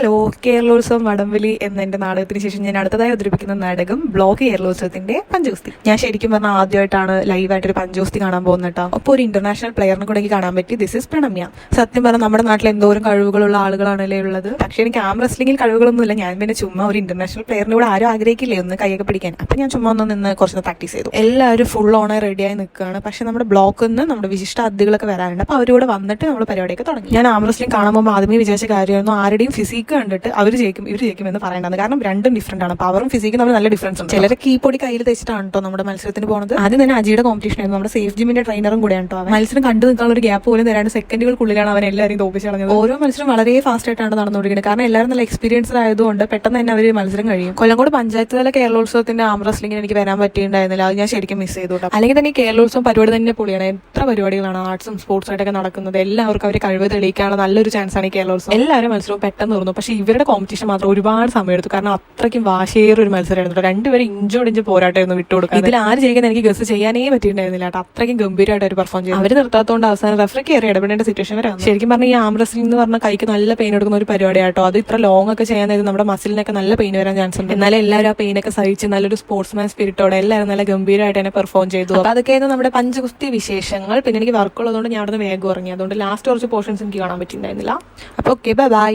Hello, കേരളോത്സവം വടംവലി എന്ന എന്റെ നാടകത്തിന് ശേഷം ഞാൻ അടുത്തതായി അവതരിപ്പിക്കുന്ന നാടകം ബ്ലോക്ക് കേരളോത്സവത്തിന്റെ പഞ്ചഗുസ്തി. ഞാൻ ശരിക്കും പറഞ്ഞാൽ ആദ്യമായിട്ടാണ് ലൈവായിട്ടൊരു പഞ്ചഗുസ്തി കാണാൻ പോകുന്നത് കേട്ടോ. അപ്പോൾ ഒരു ഇന്റർനാഷണൽ പ്ലെയറിനെ കൂടെ എനിക്ക് കാണാൻ പറ്റി. This is Pranamya. സത്യം പറഞ്ഞാൽ നമ്മുടെ നാട്ടിൽ എന്തോരം കഴിവുകളുള്ള ആളുകളാണല്ലേ ഉള്ളത്. പക്ഷെ എനിക്ക് ആം റെസ്ലിംഗിൽ കഴിവുകളൊന്നുമില്ല. ഞാൻ പിന്നെ ചുമ്മാ ഒരു ഇന്റർനാഷണൽ പ്ലെയറിനെ കൂടെ ആരും ആഗ്രഹിക്കില്ലേ ഒന്ന് കൈയൊക്കെ പിടിക്കാൻ. അപ്പൊ ഞാൻ ചുമ്മാ ഒന്ന് നിന്ന് കുറച്ച് പ്രാക്ടീസ് ചെയ്തു. എല്ലാവരും ഫുൾ ഓണർ റെഡിയായി നിൽക്കുകയാണ്. പക്ഷെ നമ്മുടെ ബ്ലോക്കിൽ നിന്ന് നമ്മുടെ വിശിഷ്ട അതിഥികളൊക്കെ വരാനുണ്ട്. അപ്പൊ അവരോട് വന്നിട്ട് നമ്മൾ പരിപാടിയൊക്കെ തുടങ്ങി. ഞാൻ ആം റെസ്ലിംഗ് കാണാൻ പോകുമ്പോൾ ആദ്യമേ വിചാരിച്ച കാര്യമായിരുന്നു ആരുടെയും ഫിസിക്ക് കണ്ടിട്ട് അവർ ജയിക്കും ഇവർ ജയിക്കും എന്ന് പറയേണ്ടത്. കാരണം രണ്ടും ഡിഫറെന്റ് ആണ്. പവറും ഫിസിക്കും തമ്മിൽ നല്ല ഡിഫറൻസ് ഉണ്ട്. ചിലരൊക്കെ ഈ പൊടി കയ്യിൽ തെച്ചിട്ടാണ് കേട്ടോ നമ്മുടെ മത്സരത്തിന് പോകുന്നത്. ആദ്യം തന്നെ അജിയുടെ കോമ്പറ്റീഷൻ ആയിരുന്നു. നമ്മുടെ സേഫ് ജിമ്മിന്റെ ട്രെയിനറും കൂടെയാണ് കേട്ടോ. മത്സരം കണ്ടു നിൽക്കാനുള്ള ഒരു ഗ്യാപ്പ് പോലും തരാണ്ട് സെക്കൻഡുകൾക്കുള്ളിലാണ് അവൻ എല്ലാവരും തോപ്പിച്ച് കളഞ്ഞത്. ഓരോ മത്സരം വളരെ ഫാസ്റ്റ് ആയിട്ടാണ് നടന്നുകൊണ്ടിരിക്കുന്നത്. കാരണം എല്ലാവരും നല്ല എക്സ്പീരിയൻസ്ഡ് ആയതുകൊണ്ട് പെട്ടെന്ന് തന്നെ അവർ മത്സരം കഴിയും. കൊല്ലങ്കോട് പഞ്ചായത്ത് തല കേരളോത്സവത്തിന്റെ ആം റെസ്ലിംഗിന് എനിക്ക് വരാൻ പറ്റിയിട്ടുണ്ടായിരുന്നില്ല. അത് ഞാൻ ശരിക്കും മിസ് ചെയ്തു കേട്ടോ. അല്ലെങ്കിൽ തന്നെ ഈ കേരളോത്സവം പരിപാടി തന്നെ പൊളിയാണ്. എത്ര പരിപാടികളാണ് ആർട്സും സ്പോർട്സ് ആയിട്ടൊക്കെ നടക്കുന്നത്. എല്ലാവർക്കും അവരെ കഴിവ് തെളിയിക്കാനുള്ള നല്ലൊരു ചാൻസ് ആണ് ഈ കേരളോത്സവം. എല്ലാവരും മത്സരവും പെട്ടെന്ന് തീർന്നു. പക്ഷേ ഇവരുടെ കോമ്പറ്റീഷൻ മാത്രം ഒരുപാട് സമയം എടുത്തു. കാരണം അത്രയ്ക്കും വാശിയേറെ ഒരു മത്സരമായിരുന്നു. രണ്ടുപേരും ഇഞ്ച് പോരാട്ടമായിരുന്നു വിട്ടുകൊടുക്കുക. ഇതിൽ ആര് ജയിക്കാൻ എനിക്ക് ഗസ് ചെയ്യാനേ പറ്റിയിട്ടുണ്ടായിരുന്നില്ല കേട്ടോ. അത്രയ്ക്കും ഗംഭീരമായിട്ട് അവർ പെർഫോം ചെയ്തു. അവർ നിർത്താത്തതുകൊണ്ട് അവസാനം റഫറി കയറി ഇടപെടേണ്ട സിറ്റുവേഷൻ വരാം. ശരിക്കും പറഞ്ഞാൽ ഈ ആം റെസ്ലിംഗ് എന്ന് പറഞ്ഞാൽ കൈക്ക് നല്ല പെയിൻ എടുക്കുന്ന ഒരു പരിപാടിയാട്ടോ. അത് ഇത്ര ലോങ് ഒക്കെ ചെയ്യാൻ നേരം നമ്മുടെ മസിലിനൊക്കെ നല്ല പെയിൻ വരാൻ ചാൻസ് ഉണ്ട്. എന്നാലും എല്ലാവരും ആ പെയിനൊക്കെ സഹിച്ച് നല്ലൊരു സ്പോർട്സ്മാൻ സ്പിരിറ്റോടെ എല്ലാവരും നല്ല ഗംഭീരമായിട്ട് തന്നെ പെർഫോം ചെയ്തു. അപ്പൊ അതൊക്കെയായിരുന്നു നമ്മുടെ പഞ്ചഗുസ്തി വിശേഷങ്ങൾ. പിന്നെ എനിക്ക് വർക്കുള്ളതുകൊണ്ട് ഞാൻ അവിടെ നിന്ന് വേഗം ഇറങ്ങി. അതുകൊണ്ട് ലാസ്റ്റ് കുറച്ച് പോർഷൻസ് എനിക്ക് കാണാൻ പറ്റിയിട്ടുണ്ടായിരുന്നില്ല. അപ്പൊ ഓക്കെ, ബൈ.